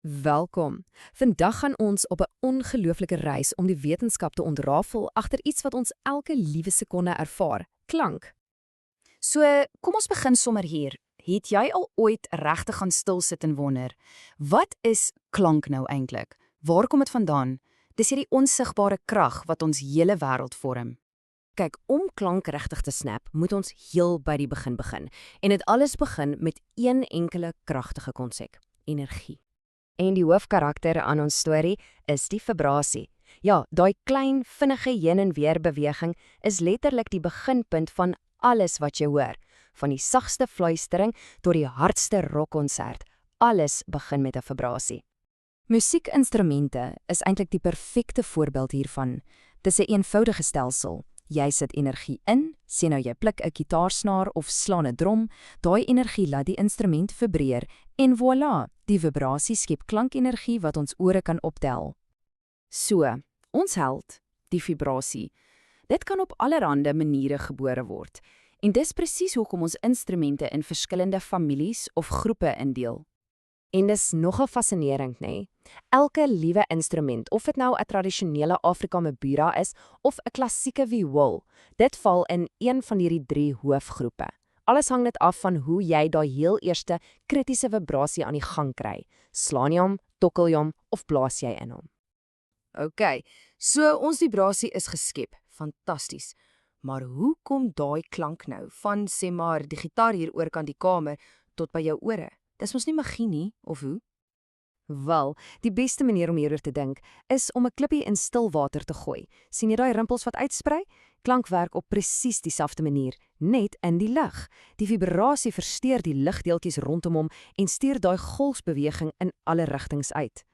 Welkom. Vandag gaan ons op 'n ongelooflike reis om die wetenskap te ontrafel agter iets wat ons elke liewe sekonde ervaar: klank. So, kom ons begin sommer hier. Het jy al ooit regtig gaan stil sit en wonder, wat is klank nou eintlik? Waar kom dit vandaan? Dis hierdie onsigbare krag wat ons hele wêreld vorm. Kyk, om klank regtig te snap, moet ons heel by die begin begin. En dit alles begin met een enkele kragtige konsep: energie. En die hoofkarakter aan ons storie is die vibrasie. Ja, daai klein, vinnige heen en weer beweging is letterlik die beginpunt van alles wat jy hoor. Van die sagste fluistering tot die hardste rockkonsert. Alles begin met 'n vibrasie. Musiekinstrumente is eintlik die perfekte voorbeeld hiervan. Dis 'n eenvoudige stelsel. Jy sit energie in, sê nou jy pluk 'n gitaarsnaar of slaan 'n drom, daai energie laat die instrument vibreer en voilà, die vibrasie skep klankenergie wat ons ore kan optel. So, ons held, die vibrasie. Dit kan op allerlei maniere gebore word. En dis presies hoekom ons instrumente in verskillende families of groepe indeel. En dis nogal fascinerend, nê? Elke liewe instrument, of dit nou 'n tradisionele Afrika mbira is of 'n klassieke viool, dit val in een van hierdie 3 hoofgroepe. Alles hang net af van hoe jy daai heel eerste kritiese vibrasie aan die gang kry. Slaan jy hom, tokkel jy hom of blaas jy in hom? OK, so ons vibrasie is geskep. Fantasties. Maar hoe kom daai klank nou van, sê maar, die gitaar hier oorkant die kamer tot by jou ore? Dis mos nie magie nie, of hoe? Wel, die beste manier om hieroor te dink is om 'n klippie in stil water te gooi. Sien jy daai rimpels wat uitsprei? Klank werk op presies dieselfde manier, net in die lug. Die vibrasie versteur die lugdeeltjies rondom hom en stuur daai golfsbeweging in alle rigtings uit.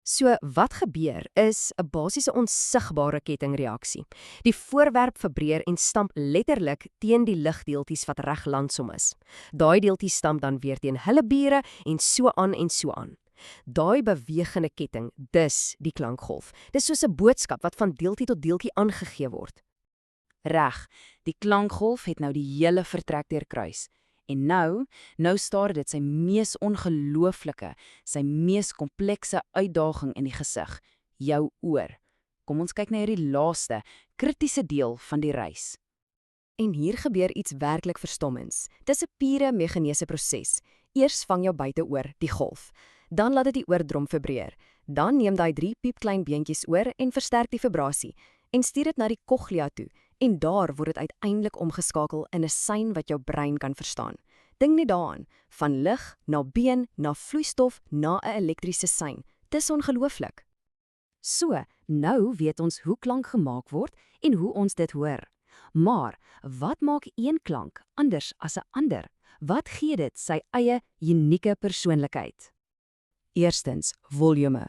So, wat gebeur is 'n basiese onsigbare kettingreaksie. Die voorwerp vibreer en stamp letterlik teen die lugdeeltjies wat reg landsom is. Daai deeltjies stamp dan weer teen hulle bure en so aan en so aan. Daai bewegende ketting, dis die klankgolf. Dis soos 'n boodskap wat van deeltjie tot deeltjie aangegee word. Reg, die klankgolf het nou die hele vertrek deurkruis. En nou staar dit sy mees ongelooflike, sy mees komplekse uitdaging in die gesig, jou oor. Kom ons kyk na hierdie laaste, kritiese deel van die reis. En hier gebeur iets werklik verstommends. Dis 'n pure meganiese proses. Eers vang jou buiteoor, die golf. Dan laat dit die oordrom vibreer. Dan neem daai 3 piepklein beentjies oor en versterk die vibrasie en stuur dit na die cochlea toe. En daar word dit uiteindelik omgeskakel in 'n sein wat jou brein kan verstaan. Dink net daaraan, van lig na been na vloeistof na 'n elektriese sein. Dis ongelooflik. So, nou weet ons hoe klank gemaak word en hoe ons dit hoor. Maar wat maak een klank anders as 'n ander? Wat gee dit sy eie unieke persoonlikheid? Eerstens, volume.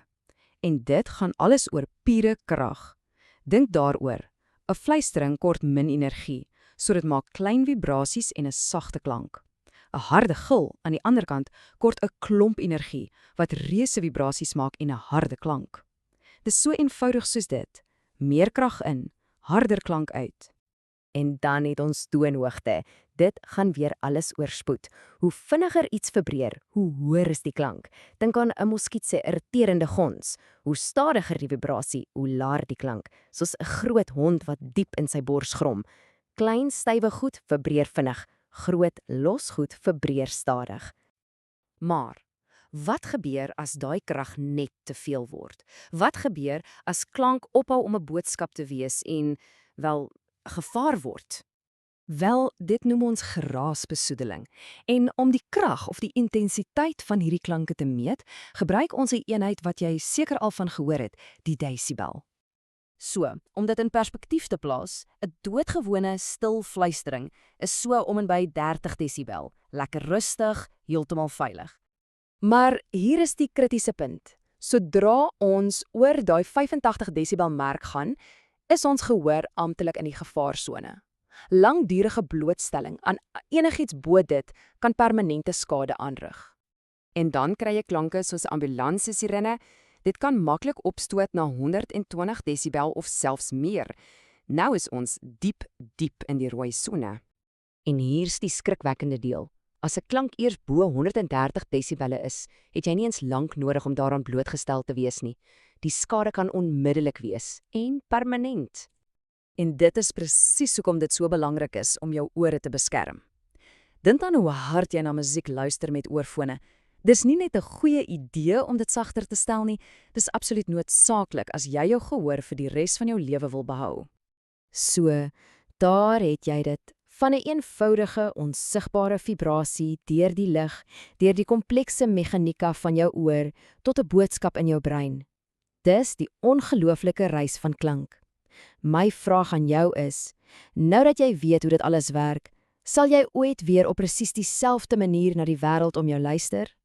En dit gaan alles oor pure krag. Dink daaroor. 'n Fluistering kort min energie, so dit maak klein vibrasies en 'n sagte klank. 'n Harde gil aan die ander kant kort 'n klomp energie wat reuse vibrasies maak en 'n harde klank. Dis so eenvoudig soos dit. Meer krag in, harder klank uit. En dan het ons toonhoogte. Dit gaan weer alles oorspoed. Hoe vinniger iets vibreer, hoe hoër is die klank. Dink aan 'n muskiet se irriterende gons. Hoe stadiger die vibrasie, hoe laer die klank, soos 'n groot hond wat diep in sy bors grom. Klein, stywe goed vibreer vinnig, groot, los goed vibreer stadig. Maar wat gebeur as daai krag net te veel word? Wat gebeur as klank ophou om 'n boodskap te wees en, wel, gevaar word? Wel, dit noem ons geraasbesoedeling. En om die krag of die intensiteit van hierdie klanke te meet, gebruik ons 'n eenheid wat jy seker al van gehoor het, die desibel. So, om dit in perspektief te plaas, 'n doodgewone stil fluistering is so om en by 30 desibel, lekker rustig, heeltemal veilig. Maar hier is die kritiese punt. Sodra ons oor daai 85 desibel merk gaan, is ons gehoor amptelik in die gevaarsone. Langdurige blootstelling aan enigiets bo dit kan permanente skade aanrig. En dan kry jy klanke soos ambulanssirene. Dit kan maklik opstoot na 120 desibel of selfs meer. Nou is ons diep in die rooi sone. En hier's die skrikwekkende deel. As 'n klank eers bo 130 desibelle is, het jy nie eens lank nodig om daaraan blootgestel te wees nie. Die skade kan onmiddellik wees en permanent. En dit is presies hoekom dit so belangrik is om jou ore te beskerm. Dink aan hoe hard jy na musiek luister met oorfone. Dis nie net 'n goeie idee om dit sagter te stel nie, dis absoluut noodsaaklik as jy jou gehoor vir die res van jou lewe wil behou. So, daar het jy dit, van 'n eenvoudige, onsigbare vibrasie deur die lig, deur die komplekse meganika van jou oor, tot 'n boodskap in jou brein. Dis die ongelooflike reis van klank. My vraag aan jou is, nou dat jy weet hoe dit alles werk, sal jy ooit weer op presies dieselfde manier na die wêreld om jou luister?